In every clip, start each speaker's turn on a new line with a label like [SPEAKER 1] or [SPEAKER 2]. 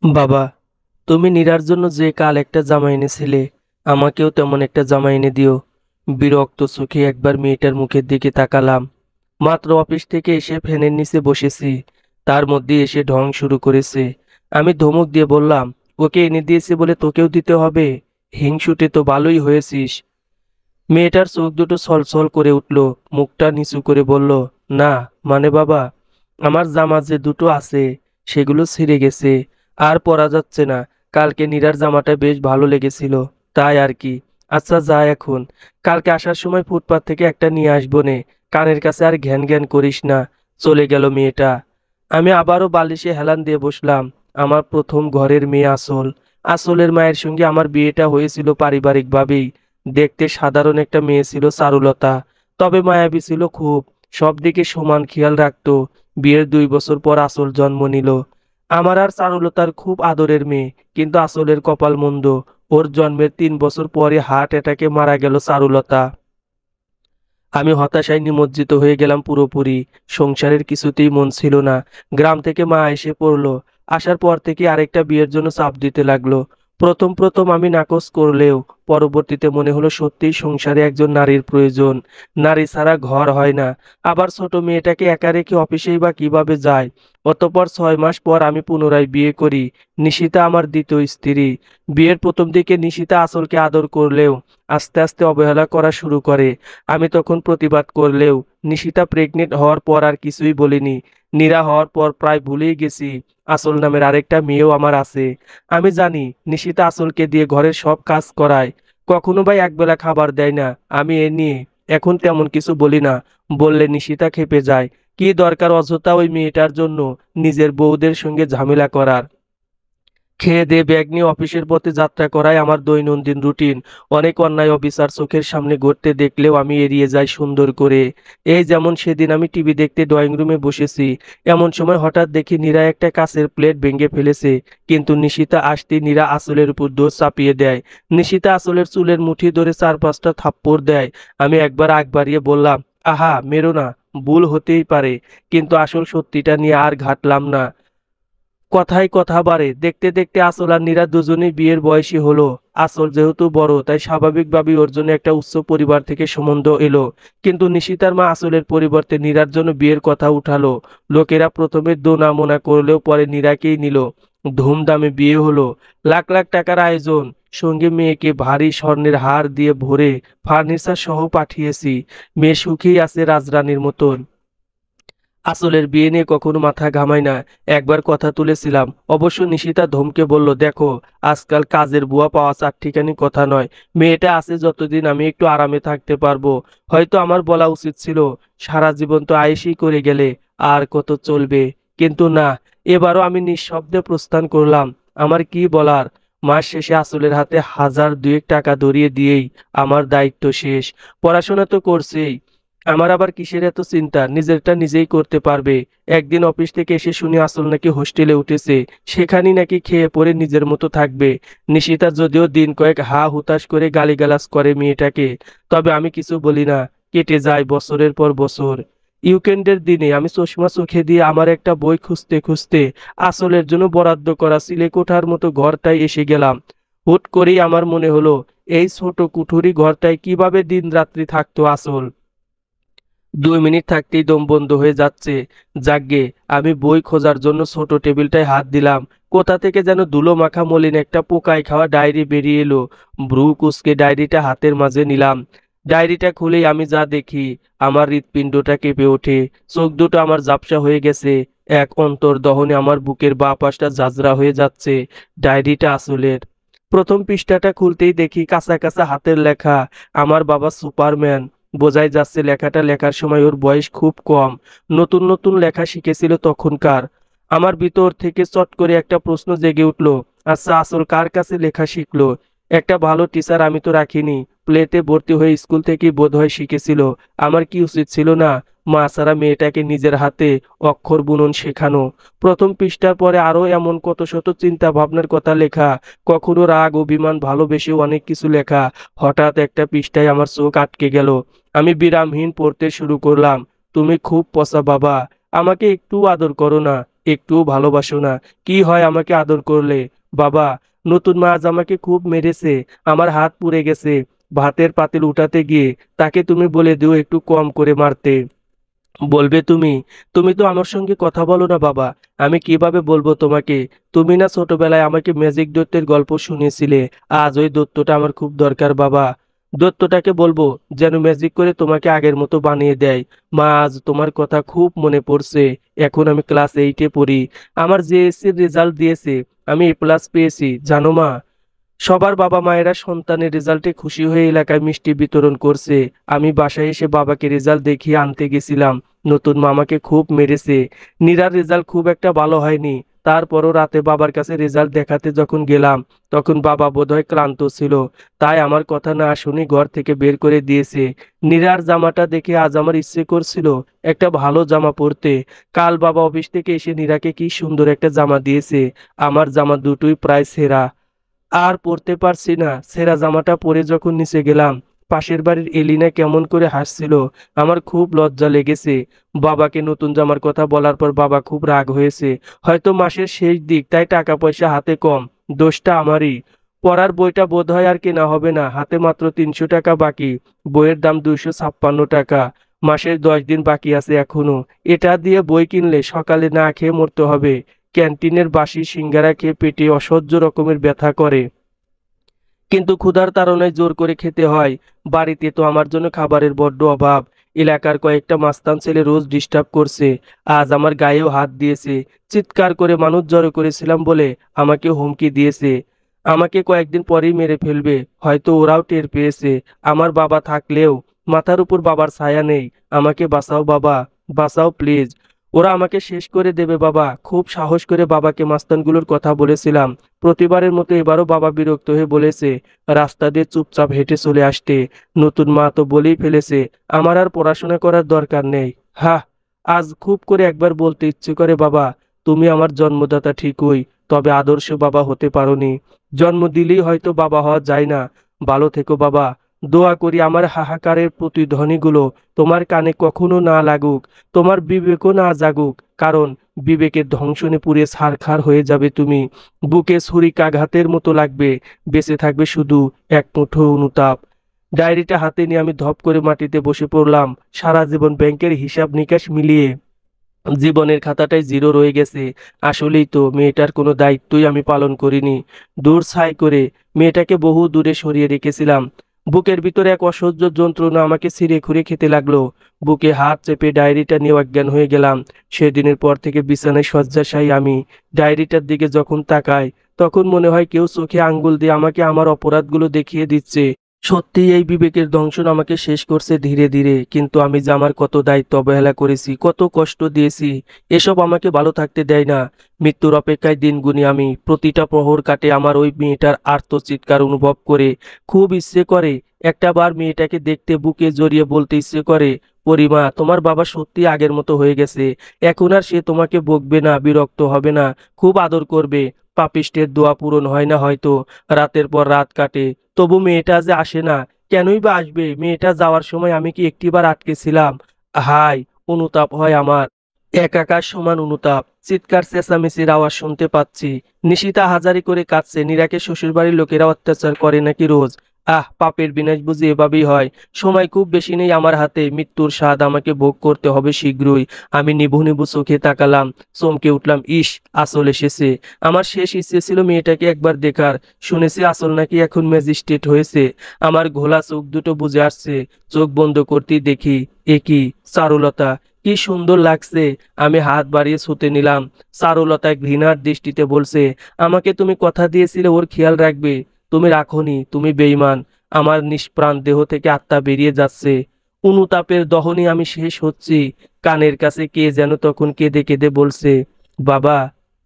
[SPEAKER 1] বাবা, তুমি নীরার জন্য যে কাল একটা জামা এনেছিলে, আমাকেও তেমন একটা জামা এনে দিও। বিরক্ত চোখে একবার মেয়েটার মুখের দিকে তাকালাম। মাত্র অফিস থেকে এসে ফ্যানের নিচে বসেছি, তার মধ্যে এসে ঢং শুরু করেছে। আমি ধমক দিয়ে বললাম, ওকে এনে দিয়েছি বলে তোকেও দিতে হবে? হিংসুটে তো ভালোই হয়েছিস। মেয়েটার চোখ দুটো ছলছল করে উঠল, মুখটা নিচু করে বলল, না মানে বাবা, আমার জামা যে দুটো আছে সেগুলো ছিঁড়ে গেছে, আর পরা যাচ্ছে না। কালকে নীরার জামাটা বেশ ভালো লেগেছিল, তাই আর কি। আচ্ছা যা এখন, কালকে আসার সময় ফুটপাত থেকে একটা নিয়ে আসবো নে। কানের কাছে আর ঘ্যান ঘ্যান করিস না। চলে গেল মেয়েটা। আমি আবারও বালিশে হেলান দিয়ে বসলাম। আমার প্রথম ঘরের মেয়ে আসল। আসলের মায়ের সঙ্গে আমার বিয়েটা হয়েছিল পারিবারিকভাবেই। দেখতে সাধারণ একটা মেয়ে ছিল চারুলতা, তবে মায়াবী ছিল খুব। সব দিকে সমান খেয়াল রাখতো। বিয়ের 2 বছর পর আসল জন্ম নিল। আমার আর চারুলতার খুব আদরের মেয়ে, কিন্তু আসলের কপাল মন্দ। ওর জন্মের 3 বছর পরে হার্ট অ্যাটাকে মারা গেল চারুলতা। আমি হতাশায় নিমজ্জিত হয়ে গেলাম পুরোপুরি। সংসারের কিছুতেই মন ছিল না। গ্রাম থেকে মা এসে পড়লো। আসার পর থেকে আরেকটা বিয়ের জন্য চাপ দিতে লাগলো। প্রথম প্রথম আমি নাকচ করলেও পরবর্তীতে মনে হলো সত্যিই সংসারে একজন নারীর প্রয়োজন। নারী ছাড়া ঘর হয় না। আবার ছোট মেয়েটাকে একা রেখে অফিসেই বা কিভাবে যায়। অতঃপর 6 মাস পর আমি পুনরায় বিয়ে করি। নিশিতা আমার দ্বিতীয় স্ত্রী। বিয়ের প্রথম দিকে নিশিতা আসলকে আদর করলেও আস্তে আস্তে অবহেলা করা শুরু করে। আমি তখন প্রতিবাদ করলেও নিশিতা প্রেগনেন্ট হওয়ার পর আর কিছুই বলিনি। নীরা হওয়ার পর প্রায় ভুলেই গেছি আসল নামের আরেকটা মেয়েও আমার আছে। আমি জানি নিশিতা আসলকে দিয়ে ঘরের সব কাজ করায়, কখনো ভাই একবেলা খাবার দেয় না। আমি এ নিয়ে এখন তেমন কিছু বলি না। বললে নিশিতা খেপে যায়। কি দরকার অযথা ওই মেয়েটার জন্য নিজের বউদের সঙ্গে ঝামেলা করার। খেয়ে দেয়ে ব্যাগ নিয়ে অফিসের পথে যাত্রা করাই আমার দৈনন্দিন রুটিন। অনেক অন্যায় অফিসার চোখের সামনে ঘটতে দেখলেও আমি এড়িয়ে যাই সুন্দর করে। এই যেমন সেদিন আমি টিভি দেখতে ড্রয়িং রুমে বসেছি, এমন সময় হঠাৎ দেখি নীরা একটা কাঁচের প্লেট ভেঙে ফেলেছে। কিন্তু নিশিতা আসতেই নীরা আঁচলের উপর দোষ চাপিয়ে দেয়। নিশিতা আঁচলের চুলের মুঠি ধরে 4-5টা থাপ্পড় দেয়। আমি একবার আগ বাড়িয়ে বললাম, আহা মেরো না, ভুল হতেই পারে। কিন্তু আসল সত্যিটা নিয়ে আর ঘাটলাম না। কথায় কথা বাড়ে। দেখতে দেখতে আসল আর নীরা দুজনেই বিয়ের বয়সী হলো। আসল যেহেতু বড়, তাই স্বাভাবিকভাবেই ওর জন্য একটা উচ্চ পরিবার থেকে সম্বন্ধ এলো। কিন্তু নিশিতার মা আসলের পরিবর্তে নীরার জন্য বিয়ের কথা উঠালো। লোকেরা প্রথমে দোনা মোনা করলেও পরে নীরাকেই নিল। ধুমধামে বিয়ে হলো। লাখ লাখ টাকার আয়োজন। সঙ্গে মেয়েকে ভারী স্বর্ণের হার দিয়ে ভরে ফার্নিচার সহ পাঠিয়েছি। মেয়ে সুখেই আছে রাজরানীর মতন। আসলের বিয়ে নিয়ে কখনো মাথা ঘামাই না। একবার কথা তুলেছিলাম, অবশ্য নিশিতা ধমকে বলল, দেখো আজকাল কাজের বুয়া পাওয়া চারটিখানি কথা নয়। মেয়েটা আছে যতদিন আমি একটু আরামে থাকতে পারবো। হয়তো আমার বলা উচিত ছিল, সারা জীবন তো আয়েশই করে গেলে, আর কত চলবে। কিন্তু না, এবারও আমি নিঃশব্দে প্রস্থান করলাম। আমার কি বলার। মাস শেষে আসলের হাতে 1000-2 টাকা ধরিয়ে দিয়েই আমার দায়িত্ব শেষ। পড়াশোনা তো করছেই, আমার আবার কিসের এত চিন্তা, নিজেরটা নিজেই করতে পারবে। একদিন অফিস থেকে এসে শুনি আসল নাকি হোস্টেলে উঠেছে, সেখানেই নাকি খেয়ে পরে নিজের মতো থাকবে। নিশিতা যদিও দিন কয়েক হা হুতাশ করে গালিগালাজ করে মেয়েটাকে, তবে আমি কিছু বলি না। কেটে যায় বছরের পর বছর। উইকেন্ডের দিনে আমি চশমা চোখে দিয়ে আমার একটা বই খুঁজতে খুঁজতে আসলের জন্য বরাদ্দ করা সিলেকোঠার মতো ঘরটায় এসে গেলাম। হুট করেই আমার মনে হলো, এই ছোট কুঠুরি ঘরটায় কিভাবে দিন রাত্রি থাকতো আসল। 2 মিনিট থাকতেই দম বন্ধ হয়ে যাচ্ছে। যাকগে, আমি বই খোঁজার জন্য ছোট টেবিলটায় হাত দিলাম। কোথা থেকে যেন ধুলো মাখা মলিন একটা পোকায় খাওয়া ডায়েরি বেরিয়ে এলো। ভ্রু কুঁচকে ডায়েরিটা হাতের মাঝে নিলাম। ডায়েরিটা খুলেই আমি যা দেখি, আমার হৃৎপিণ্ডটা কেঁপে ওঠে। চোখ দুটো আমার ঝাপসা হয়ে গেছে। এক অন্তর্দহনে আমার বুকের বাঁ পাশটা ঝাঁঝরা হয়ে যাচ্ছে। ডায়েরিটা আসলের। প্রথম পৃষ্ঠাটা খুলতেই দেখি কাঁচা কাঁচা হাতের লেখা, আমার বাবা সুপারম্যান। বোঝাই যাচ্ছে লেখাটা লেখার সময় ওর বয়স খুব কম। নতুন নতুন লেখা শিখেছিল তখনকার। আমার ভিতর থেকে চট করে একটা প্রশ্ন জেগে উঠলো, আচ্ছা আসল কার কাছে লেখা শিখলো? একটা ভালো টিচার আমি তো রাখিনি। প্লেতে ভর্তি হয়ে স্কুল থেকেই বোধহয় শিখেছিল। আমার কি উচিত ছিল না মা ছাড়া মেয়েটাকে নিজের হাতে অক্ষর বুনন শেখানো? প্রথম পৃষ্ঠার পরে আরো এমন কত শত চিন্তা ভাবনার কথা লেখা। কখনো রাগ অভিমান ভালোবেসেও অনেক কিছু লেখা। হঠাৎ একটা পৃষ্ঠায় আমার চোখ আটকে গেল। আমি বিরামহীন পড়তে শুরু করলাম, তুমি খুব পচা বাবা, আমাকে একটু আদর করো না। একটুও ভালোবাসো না। কি হয় আমাকে আদর করলে? বাবা, নতুন মা আজ আমাকে খুব মেরেছে, আমার হাত পুড়ে গেছে। ভাতের পাতিল উঠাতে গিয়ে তাকে তুমি বলে দিও একটু কম করে মারতে। বলবে তুমি? তুমি তো আমার সঙ্গে কথা বলো না বাবা, আমি কিভাবে বলবো তোমাকে? তুমি না ছোটবেলায় আমাকে ম্যাজিক দৈত্যের গল্প শুনিয়েছিলে, আজ ওই দৈত্যটা আমার খুব দরকার বাবা। দৈত্যটাকে বলবো যেন ম্যাজিক করে তোমাকে আগের মতো বানিয়ে দেয়। মা, আজ তোমার কথা খুব মনে পড়ছে। এখন আমি ক্লাস 8-এ পড়ি। আমার জেএসসির রেজাল্ট দিয়েছে, আমি A+ পেয়েছি জানো মা। সবার বাবা মায়েরা সন্তানের রেজাল্টে খুশি হয়ে এলাকায় মিষ্টি বিতরণ করছে। আমি বাসায় এসে বাবাকে রেজাল্ট দেখিয়ে আনতে গেছিলাম। নতুন মামাকে খুব মেরেছে। নীরার রেজাল্ট খুব একটা ভালো হয়নি। তারপরও রাতে বাবার কাছে রেজাল্ট দেখাতে যখন গেলাম, তখন বাবা বোধহয় ক্লান্ত ছিল, তাই আমার কথা না শুনে ঘর থেকে বের করে দিয়েছে। নীরার জামাটা দেখে আজ আমার ইচ্ছে করছিল একটা ভালো জামা পরতে। কাল বাবা অফিস থেকে এসে নীরাকে কি সুন্দর একটা জামা দিয়েছে। আমার জামা দুটোই প্রায় ছেঁড়া, আর পরতে পারছি না। ছেঁড়া জামাটা পরে যখন নিচে গেলাম, পাশের বাড়ির এলিনা কেমন করে হাসছিল। আমার খুব লজ্জা লেগেছে। বাবাকে নতুন জামার কথা বলার পর বাবা খুব রাগ হয়েছে। হয়তো মাসের শেষ দিক, তাই টাকা পয়সা হাতে কম। দোষটা আমারই। পড়ার বইটা বোধহয় আর কেনা হবে না, হাতে মাত্র 300 টাকা বাকি। বইয়ের দাম 256 টাকা। মাসের 10 দিন বাকি আছে এখনো। এটা দিয়ে বই কিনলে সকালে না খেয়ে মরতে হবে। ক্যান্টিনের বাসি সিঙ্গারা খেয়ে পেটে অসহ্য রকমের ব্যথা করে, কিন্তু ক্ষুধার তাড়নায় জোর করে খেতে হয়। বাড়িতে তো আমার জন্য খাবারের বড্ড অভাব। এলাকার কয়েকটা মাস্তান ছেলে রোজ ডিস্টার্ব করছে। আজ আমার গায়েও হাত দিয়েছে। চিৎকার করে মানুষ জড়ো করেছিলাম বলে আমাকে হুমকি দিয়েছে, আমাকে কয়েকদিন পরেই মেরে ফেলবে। হয়তো ওরাও টের পেয়েছে। আমার বাবা থাকলেও মাথার উপর বাবার ছায়া নেই। আমাকে বাঁচাও বাবা, বাঁচাও প্লিজ। ওরা আমাকে শেষ করে দেবে বাবা। খুব সাহস করে বাবাকে মাস্তানগুলোর কথা বলেছিলাম। প্রতিবারের মতো এবারও বাবা বিরক্ত হয়ে বলেছে রাস্তা দিয়ে চুপচাপ হেঁটে চলে আসতে। নতুন মা তো বলেই ফেলেছে আমার আর পড়াশোনা করার দরকার নেই। হ্যাঁ, আজ খুব করে একবার বলতে ইচ্ছে করে বাবা, তুমি আমার জন্মদাতা ঠিকই, তবে আদর্শ বাবা হতে পারোনি। জন্ম দিলেই হয়তো বাবা হওয়া যায় না। ভালো থেকো বাবা। দোয়া করি আমার হাহাকারের প্রতিধ্বনিগুলো তোমার কানে কখনো না লাগুক, তোমার বিবেকও না জাগুক, কারণ বিবেকের ধ্বংসনে পুড়ে ছারখার হয়ে যাবে তুমি। বুকে ছুরিকাঘাতের মতো লাগবে। বেঁচে থাকবে শুধু এক মুঠো অনুতাপ। ডায়েরিটা হাতে নিয়ে আমি ধপ করে মাটিতে বসে পড়লাম। সারা জীবন ব্যাংকের হিসাব নিকাশ মিলিয়ে জীবনের খাতাটায় জিরো রয়ে গেছে। আসলেই তো মেয়েটার কোনো দায়িত্বই আমি পালন করিনি। দূর ছাই করে মেয়েটাকে বহু দূরে সরিয়ে রেখেছিলাম। বুকের ভিতরে এক অসহ্য যন্ত্রণা আমাকে ছিঁড়ে খুঁড়ে খেতে লাগলো। বুকে হাত চেপে ডায়েরিটা নিয়ে অজ্ঞান হয়ে গেলাম। সেদিনের পর থেকে বিছানায় শয্যাশায়ী আমি। ডায়েরিটার দিকে যখন তাকাই, তখন মনে হয় কেউ চোখে আঙ্গুল দিয়ে আমাকে আমার অপরাধগুলো দেখিয়ে দিচ্ছে। সত্যি এই বিবেকের দংশন আমাকে শেষ করছে ধীরে ধীরে। কিন্তু আমি যে আমার কত দায়িত্ব অবহেলা করেছি, কত কষ্ট দিয়েছি, এসব আমাকে ভালো থাকতে দেয় না। মৃত্যুর অপেক্ষায় দিন গুনি আমি। প্রতিটা প্রহর কাটে আমার ওই মেয়েটার আর্তচিৎকার অনুভব করে। খুব ইচ্ছে করে একটা বার মেয়েটাকে দেখতে, বুকে জড়িয়ে বলতে ইচ্ছে করে, পরিমা, তোমার বাবা সত্যি আগের মতো হয়ে গেছে। এখন আর সে তোমাকে বকবে না, বিরক্ত হবে না, খুব আদর করবে। পাপিষ্টের দোয়া পূরণ হয় না হয়তো, রাতের পর রাত কাটে, তবু মেয়েটা যে আসে না। কেনই বা আসবে? মেয়েটা যাওয়ার সময় আমি কি একটিবার আটকে ছিলাম? হাই, অনুতাপ হয় আমার। একাকার সমান অনুতাপ। চিৎকার চেঁচামেচির আওয়াজ শুনতে পাচ্ছি। নিশিতা হাজারি করে কাঁদছে। নীরাকে শ্বশুরবাড়ির লোকেরা অত্যাচার করে নাকি রোজ। আহ, পাপের বিনাশ বুঝি এভাবেই হয়। সময় খুব বেশি নেই আমার হাতে। মৃত্যুর স্বাদ আমাকে ভোগ করতে হবে শীঘ্রই। আমি নিভু নিভু চোখে তাকালাম, চমকে উঠলাম। ইস, আসল এসেছে। আমার শেষ ইচ্ছে ছিল মেয়েটাকে একবার দেখার। শুনেছি আসল নাকি এখন ম্যাজিস্ট্রেট হয়েছে। আমার ঘোলা চোখ দুটো বুজে আসছে। চোখ বন্ধ করতেই দেখি, এ কি চারুলতা, কি সুন্দর লাগছে। আমি হাত বাড়িয়ে ছুতে নিলাম। চারুলতা ঘৃণার দৃষ্টিতে বলছে, আমাকে তুমি কথা দিয়েছিলে ওর খেয়াল রাখবে, তুমি রাখোনি, তুমি বেঈমান। আমার নিষ্প্রাণ দেহ থেকে আত্মা বেরিয়ে যাচ্ছে। অনুতাপের দহনে আমি শেষ হচ্ছি। কানের কাছে কে যেন তখন কেঁদে কেঁদে বলছে, বাবা,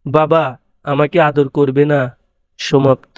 [SPEAKER 1] বাবা, আমাকে আদর করবে না। সমাপ্ত।